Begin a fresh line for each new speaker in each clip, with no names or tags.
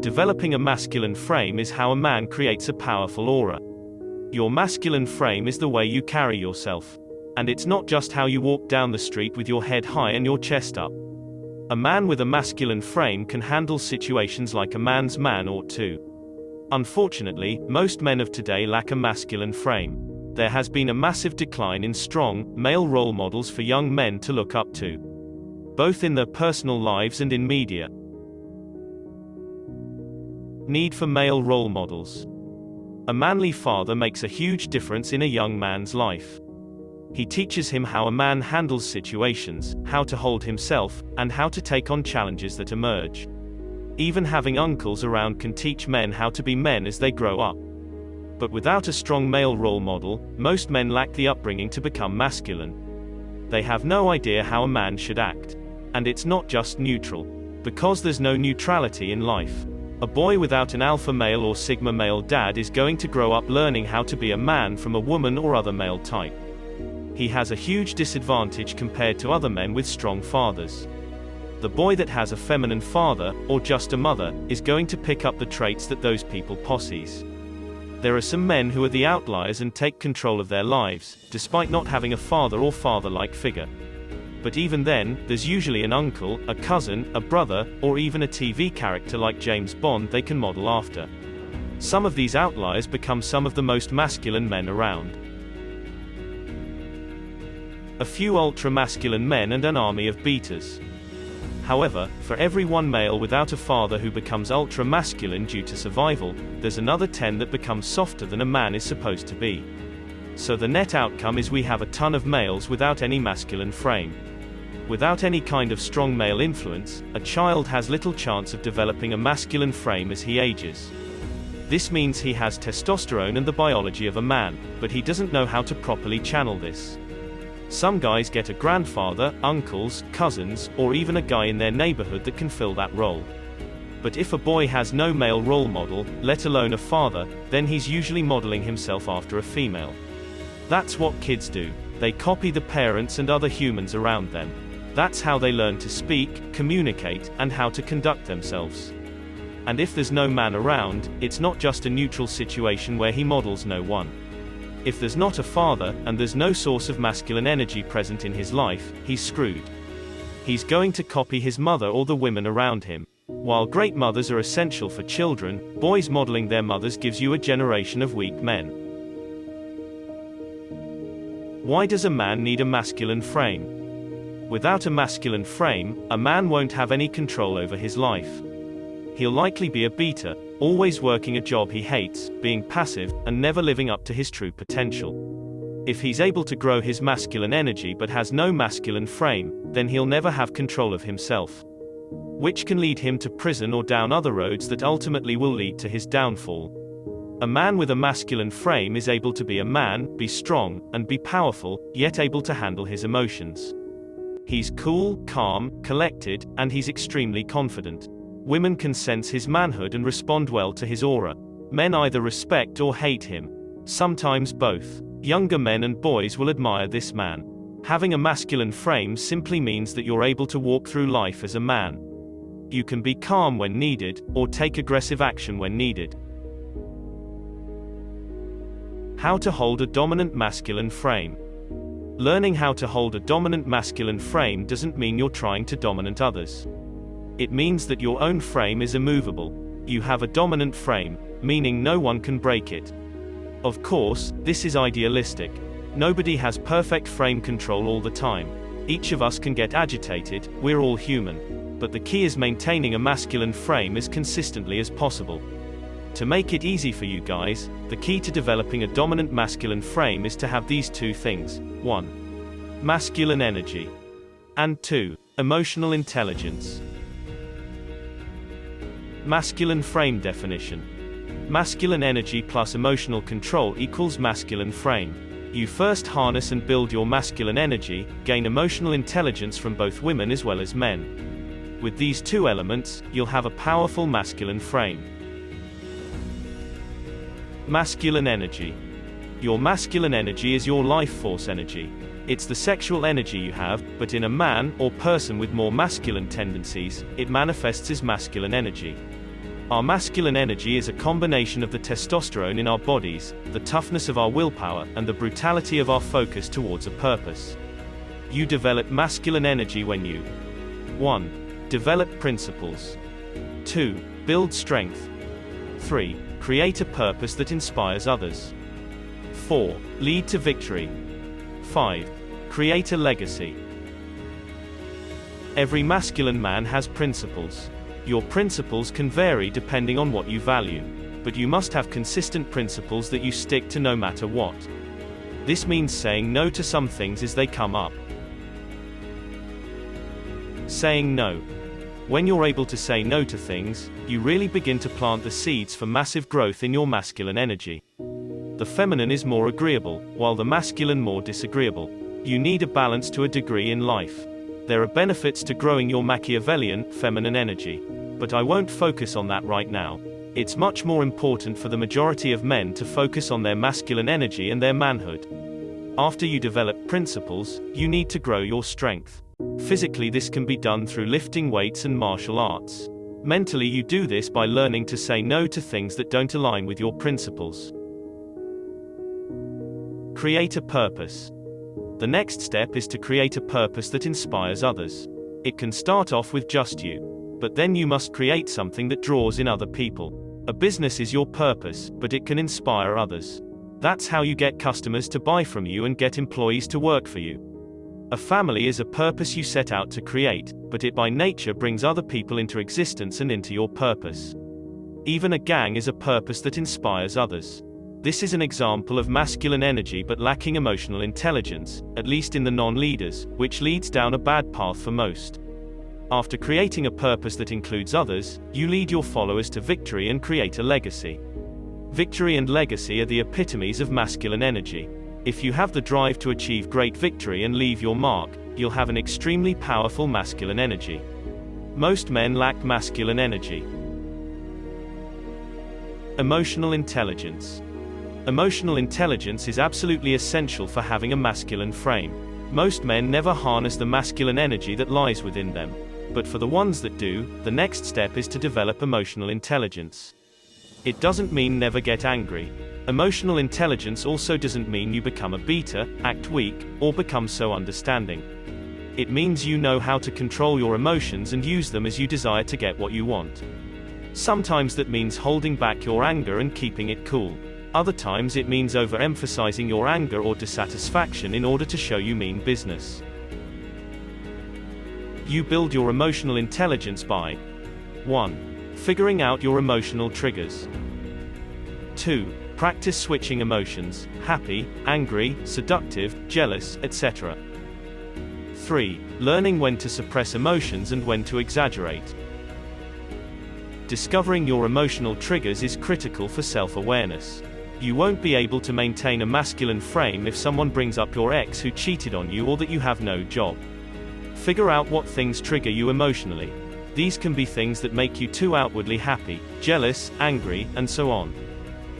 Developing a masculine frame is how a man creates a powerful aura. Your masculine frame is the way you carry yourself. And it's not just how you walk down the street with your head high and your chest up. A man with a masculine frame can handle situations like a man's man ought to. Unfortunately, most men of today lack a masculine frame. There has been a massive decline in strong, male role models for young men to look up to, both in their personal lives and in media. Need for male role models. A manly father makes a huge difference in a young man's life. He teaches him how a man handles situations, how to hold himself, and how to take on challenges that emerge. Even having uncles around can teach men how to be men as they grow up. But without a strong male role model, most men lack the upbringing to become masculine. They have no idea how a man should act. And it's not just neutral. Because there's no neutrality in life. A boy without an alpha male or sigma male dad is going to grow up learning how to be a man from a woman or other male type. He has a huge disadvantage compared to other men with strong fathers. The boy that has a feminine father, or just a mother, is going to pick up the traits that those people possess. There are some men who are the outliers and take control of their lives, despite not having a father or father-like figure. But even then, there's usually an uncle, a cousin, a brother, or even a TV character like James Bond they can model after. Some of these outliers become some of the most masculine men around. A few ultra-masculine men and an army of beaters. However, for every one male without a father who becomes ultra-masculine due to survival, there's another 10 that become softer than a man is supposed to be. So the net outcome is we have a ton of males without any masculine frame. Without any kind of strong male influence, a child has little chance of developing a masculine frame as he ages. This means he has testosterone and the biology of a man, but he doesn't know how to properly channel this. Some guys get a grandfather, uncles, cousins, or even a guy in their neighborhood that can fill that role. But if a boy has no male role model, let alone a father, then he's usually modeling himself after a female. That's what kids do. They copy the parents and other humans around them. That's how they learn to speak, communicate, and how to conduct themselves. And if there's no man around, it's not just a neutral situation where he models no one. If there's not a father, and there's no source of masculine energy present in his life, he's screwed. He's going to copy his mother or the women around him. While great mothers are essential for children, boys modeling their mothers gives you a generation of weak men. Why does a man need a masculine frame? Without a masculine frame, a man won't have any control over his life. He'll likely be a beater, always working a job he hates, being passive, and never living up to his true potential. If he's able to grow his masculine energy but has no masculine frame, then he'll never have control of himself. Which can lead him to prison or down other roads that ultimately will lead to his downfall. A man with a masculine frame is able to be a man, be strong, and be powerful, yet able to handle his emotions. He's cool, calm, collected, and he's extremely confident. Women can sense his manhood and respond well to his aura. Men either respect or hate him. Sometimes both. Younger men and boys will admire this man. Having a masculine frame simply means that you're able to walk through life as a man. You can be calm when needed, or take aggressive action when needed. How to hold a dominant masculine frame. Learning how to hold a dominant masculine frame doesn't mean you're trying to dominate others. It means that your own frame is immovable. You have a dominant frame, meaning no one can break it. Of course, this is idealistic. Nobody has perfect frame control all the time. Each of us can get agitated, we're all human. But the key is maintaining a masculine frame as consistently as possible. To make it easy for you guys, the key to developing a dominant masculine frame is to have these two things. 1. Masculine energy. And 2. Emotional intelligence. Masculine frame definition. Masculine energy plus emotional control equals masculine frame. You first harness and build your masculine energy, gain emotional intelligence from both women as well as men. With these two elements, you'll have a powerful masculine frame. Masculine energy. Your masculine energy is your life force energy. It's the sexual energy you have, but in a man, or person with more masculine tendencies, it manifests as masculine energy. Our masculine energy is a combination of the testosterone in our bodies, the toughness of our willpower, and the brutality of our focus towards a purpose. You develop masculine energy when you 1. Develop principles. 2. Build strength. 3. Create a purpose that inspires others. 4. Lead to victory. 5. Create a legacy. Every masculine man has principles. Your principles can vary depending on what you value, but you must have consistent principles that you stick to no matter what. This means saying no to some things as they come up. Saying no. When you're able to say no to things, you really begin to plant the seeds for massive growth in your masculine energy. The feminine is more agreeable, while the masculine more disagreeable. You need a balance to a degree in life. There are benefits to growing your Machiavellian, feminine energy. But I won't focus on that right now. It's much more important for the majority of men to focus on their masculine energy and their manhood. After you develop principles, you need to grow your strength. Physically, this can be done through lifting weights and martial arts. Mentally, you do this by learning to say no to things that don't align with your principles. Create a purpose. The next step is to create a purpose that inspires others. It can start off with just you, but then you must create something that draws in other people. A business is your purpose, but it can inspire others. That's how you get customers to buy from you and get employees to work for you. A family is a purpose you set out to create, but it by nature brings other people into existence and into your purpose. Even a gang is a purpose that inspires others. This is an example of masculine energy but lacking emotional intelligence, at least in the non-leaders, which leads down a bad path for most. After creating a purpose that includes others, you lead your followers to victory and create a legacy. Victory and legacy are the epitomes of masculine energy. If you have the drive to achieve great victory and leave your mark, you'll have an extremely powerful masculine energy. Most men lack masculine energy. Emotional intelligence. Emotional intelligence is absolutely essential for having a masculine frame. Most men never harness the masculine energy that lies within them. But for the ones that do, the next step is to develop emotional intelligence. It doesn't mean never get angry. Emotional intelligence also doesn't mean you become a beta, act weak, or become so understanding. It means you know how to control your emotions and use them as you desire to get what you want. Sometimes that means holding back your anger and keeping it cool. Other times it means overemphasizing your anger or dissatisfaction in order to show you mean business. You build your emotional intelligence by 1. Figuring out your emotional triggers. 2. Practice switching emotions, happy, angry, seductive, jealous, etc. 3. Learning when to suppress emotions and when to exaggerate. Discovering your emotional triggers is critical for self-awareness. You won't be able to maintain a masculine frame if someone brings up your ex who cheated on you or that you have no job. Figure out what things trigger you emotionally. These can be things that make you too outwardly happy, jealous, angry, and so on.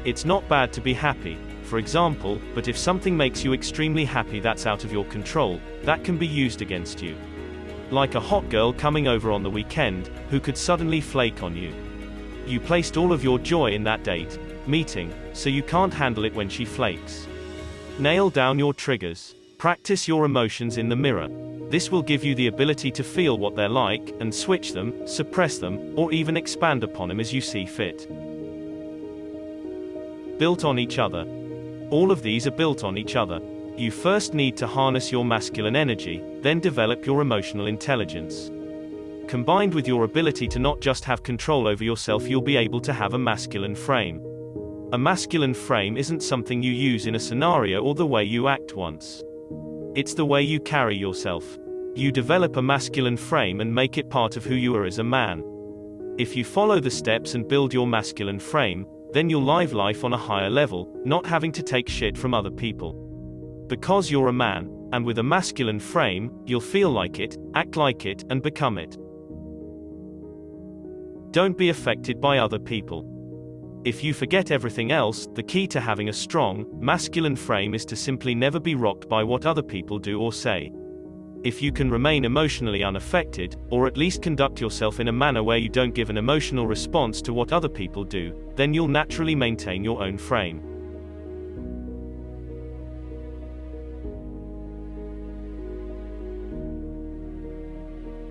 It's not bad to be happy, for example, but if something makes you extremely happy that's out of your control, that can be used against you. Like a hot girl coming over on the weekend, who could suddenly flake on you. You placed all of your joy in that date, meeting, so you can't handle it when she flakes. Nail down your triggers. Practice your emotions in the mirror. This will give you the ability to feel what they're like, and switch them, suppress them, or even expand upon them as you see fit. Built on each other. All of these are built on each other. You first need to harness your masculine energy, then develop your emotional intelligence. Combined with your ability to not just have control over yourself, you'll be able to have a masculine frame. A masculine frame isn't something you use in a scenario or the way you act once. It's the way you carry yourself. You develop a masculine frame and make it part of who you are as a man. If you follow the steps and build your masculine frame, then you'll live life on a higher level, not having to take shit from other people. Because you're a man, and with a masculine frame, you'll feel like it, act like it, and become it. Don't be affected by other people. If you forget everything else, the key to having a strong, masculine frame is to simply never be rocked by what other people do or say. If you can remain emotionally unaffected, or at least conduct yourself in a manner where you don't give an emotional response to what other people do, then you'll naturally maintain your own frame.